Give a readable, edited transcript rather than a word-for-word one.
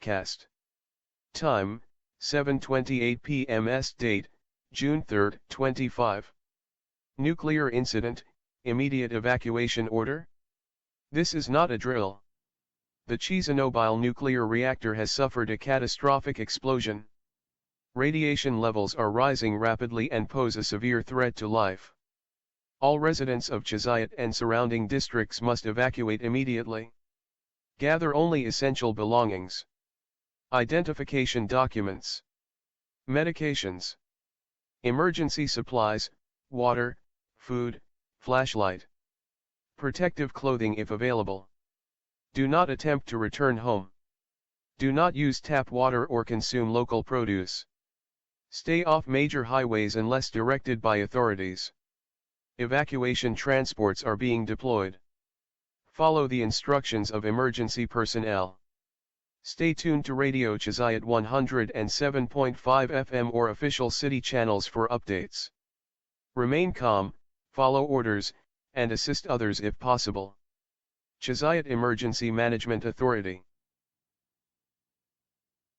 Cast. Time, 7:28 p.m. Date, June 3, 25. Nuclear incident, immediate evacuation order? This is not a drill. The Chezyat nuclear reactor has suffered a catastrophic explosion. Radiation levels are rising rapidly and pose a severe threat to life. All residents of Chezyat and surrounding districts must evacuate immediately. Gather only essential belongings. Identification documents. Medications. Emergency supplies, water, food, flashlight. Protective clothing if available. Do not attempt to return home. Do not use tap water or consume local produce. Stay off major highways unless directed by authorities. Evacuation transports are being deployed. Follow the instructions of emergency personnel. Stay tuned to Radio Chezyat 107.5 FM or official city channels for updates. Remain calm, follow orders, and assist others if possible. Chezyat Emergency Management Authority.